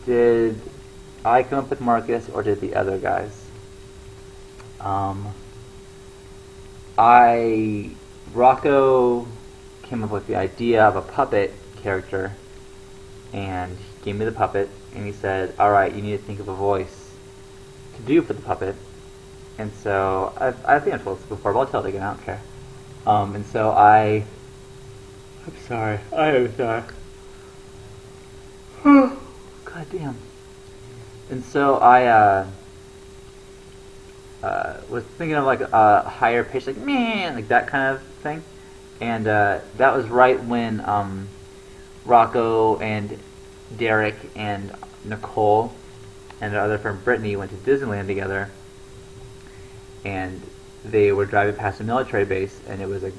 did I come up with Marcus or did the other guys? Rocco came up with the idea of a puppet character, and he gave me the puppet, and he said, alright, you need to think of a voice to do for the puppet. And so, I think I've told this before, but I'll tell it again, I don't care. And so I'm sorry, I am sorry. God damn. And so I was thinking of like a higher pitch, like meh, like that kind of thing. And that was right when Rocco and Derek and Nicole and our other friend Brittany went to Disneyland together. And they were driving past a military base, and it was a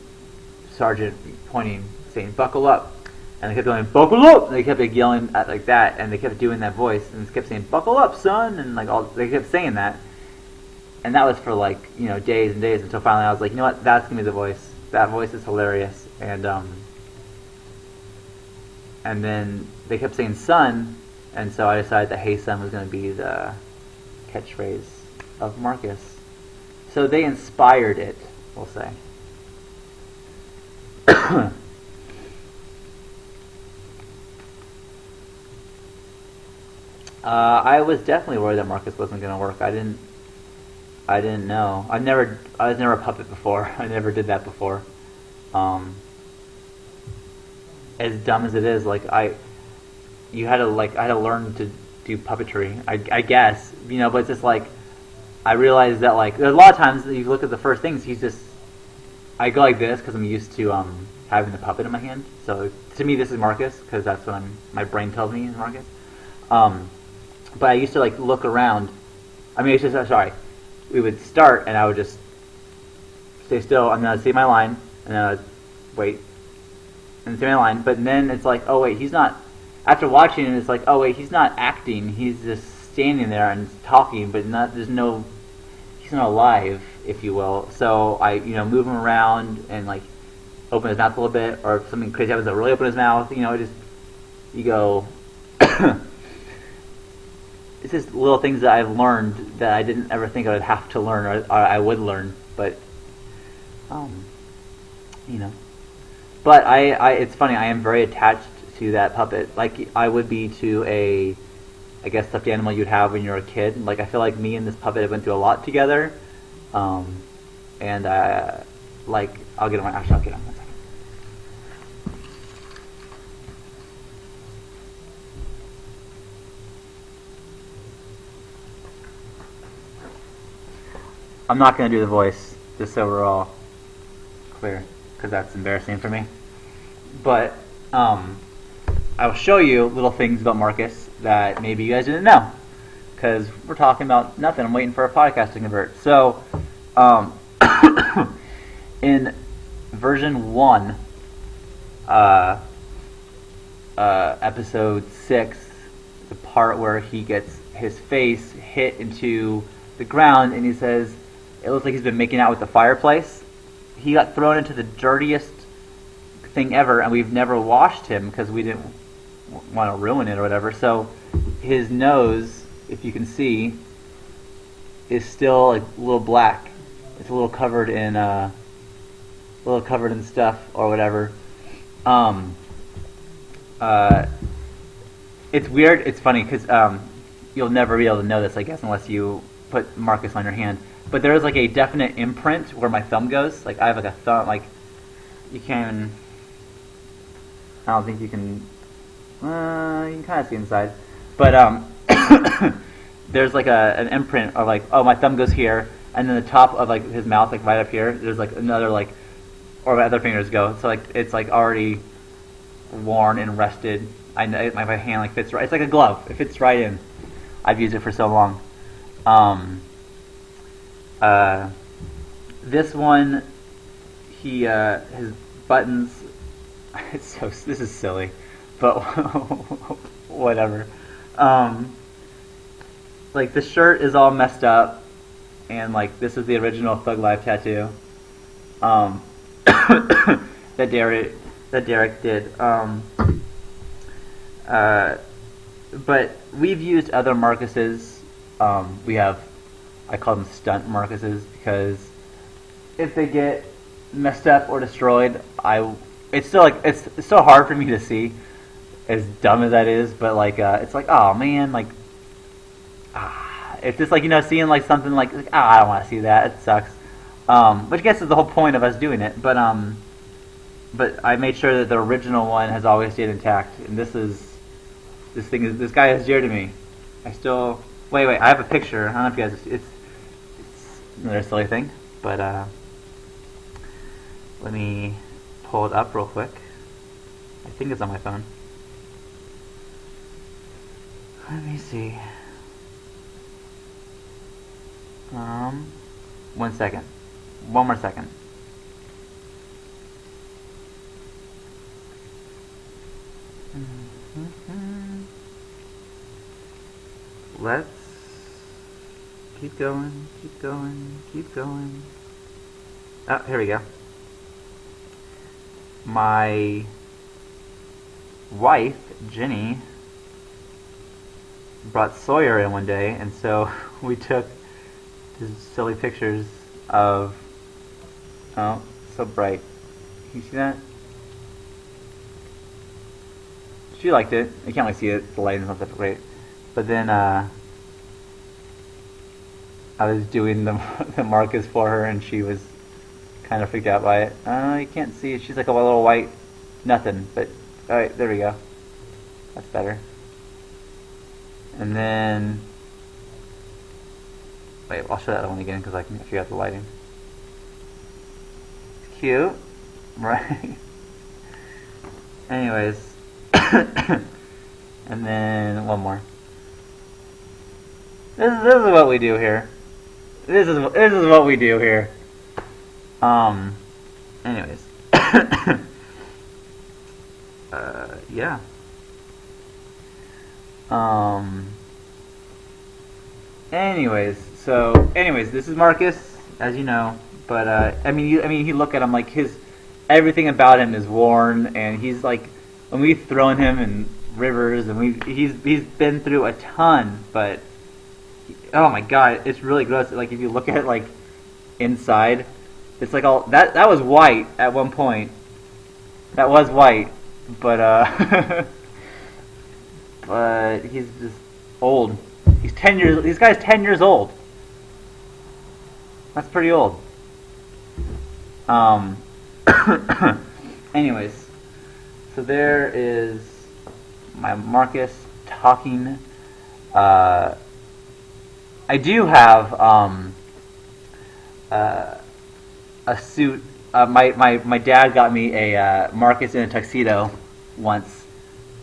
sergeant pointing, saying, "Buckle up." And they kept going, "Buckle up!" And they kept like, yelling at like that, and they kept doing that voice, and they kept saying, "Buckle up, son!" And like they kept saying that. And that was for like, days and days, until finally I was like, you know what, that's gonna be the voice. That voice is hilarious. And then they kept saying "son," and so I decided that "Hey son" was gonna be the catchphrase of Marcus. So they inspired it, we'll say. I was definitely worried that Marcus wasn't going to work. I didn't know. I was never a puppet before. I never did that before. As dumb as it is, I had to learn to do puppetry. I guess, but it's just like, I realized that there's a lot of times that you look at the first things, I go like this because I'm used to having the puppet in my hand. So to me, this is Marcus because that's what my brain tells me is Marcus. But I used to look around. I mean, we would start and I would just stay still and then I'd say my line and then I'd wait and say my line. But then it's like, oh wait, he's not. After watching it, it's like, oh wait, he's not acting. He's just standing there and talking, but he's not alive, if you will. So I, move him around and open his mouth a little bit, or if something crazy happens, I really open his mouth. You go. It's just little things that I've learned that I didn't ever think I would have to learn, or I would learn. But, But it's funny. I am very attached to that puppet, like I would be to a, I guess, stuffed animal you'd have when you're a kid. I feel like me and this puppet have went through a lot together. And I'll get on. Actually, I'll get on one second. I'm not going to do the voice, just so we're all clear, because that's embarrassing for me. But I'll show you little things about Marcus that maybe you guys didn't know, because we're talking about nothing. I'm waiting for a podcast to convert. So, in version 1, episode 6, the part where he gets his face hit into the ground and he says, it looks like he's been making out with the fireplace. He got thrown into the dirtiest thing ever, and we've never washed him because we didn't want to ruin it or whatever. So his nose, if you can see, is still a little black. It's a little covered in stuff or whatever. It's weird. It's funny because you'll never be able to know this, I guess, unless you put Marcus on your hand. But there is a definite imprint where my thumb goes. I have a thumb. You can't even. I don't think you can. You can kind of see inside, but there's an imprint of oh, my thumb goes here, and then the top of his mouth right up here. There's another or my other fingers go. So it's already worn and rested. My hand fits right. It's like a glove. It fits right in. I've used it for so long. This one, his buttons. This is silly, but whatever. The shirt is all messed up, and this is the original Thug Life tattoo. That Derek did. but we've used other Marcuses. I call them stunt Marcuses because if they get messed up or destroyed, it's still like it's so hard for me to see, as dumb as that is. But like, it's like, oh man, like, it's just like seeing like something like I don't want to see that. It sucks. Which I guess is the whole point of us doing it. But I made sure that the original one has always stayed intact, and this guy is dear to me. I still wait. I have a picture. I don't know if you guys. It's another silly thing, but let me pull it up real quick. I think it's on my phone. Let me see. 1 second. One more second. Let's keep going. Oh, here we go. My wife, Jenny, brought Sawyer in one day, and so we took these silly pictures of... Oh, so bright. Can you see that? She liked it. I can't really see it. The lighting's not that great. But then I was doing the Marcus for her, and she was kind of freaked out by it. You can't see it. She's like a little white nothing. But alright, there we go. That's better. And then wait, I'll show that one again because I can figure out the lighting. It's cute, right? Anyways. And then one more. This is what we do here. This is what we do here. Anyways. Yeah. Anyways, this is Marcus, as you know. But you look at him like everything about him is worn, and he's like, when we've thrown him in rivers, and he's been through a ton, but oh my god, it's really gross. Like if you look at it like inside, it's like all that was white at one point. That was white, but but he's just old. He's 10 years. This guy's 10 years old. That's pretty old. Anyways, so there is my Marcus talking. I do have a suit. My dad got me a Marcus in a tuxedo once.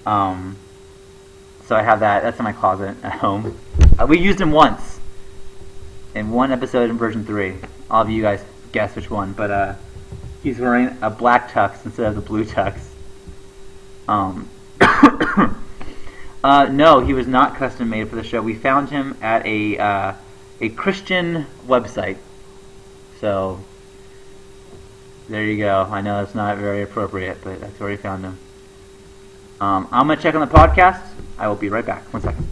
So I have that. That's in my closet at home. We used him once in one episode in version 3. All of you guys guess which one, but he's wearing a black tux instead of the blue tux. No, he was not custom made for the show. We found him at a Christian website. So there you go. I know that's not very appropriate, but that's where we found him. I'm gonna check on the podcast. I will be right back. 1 second.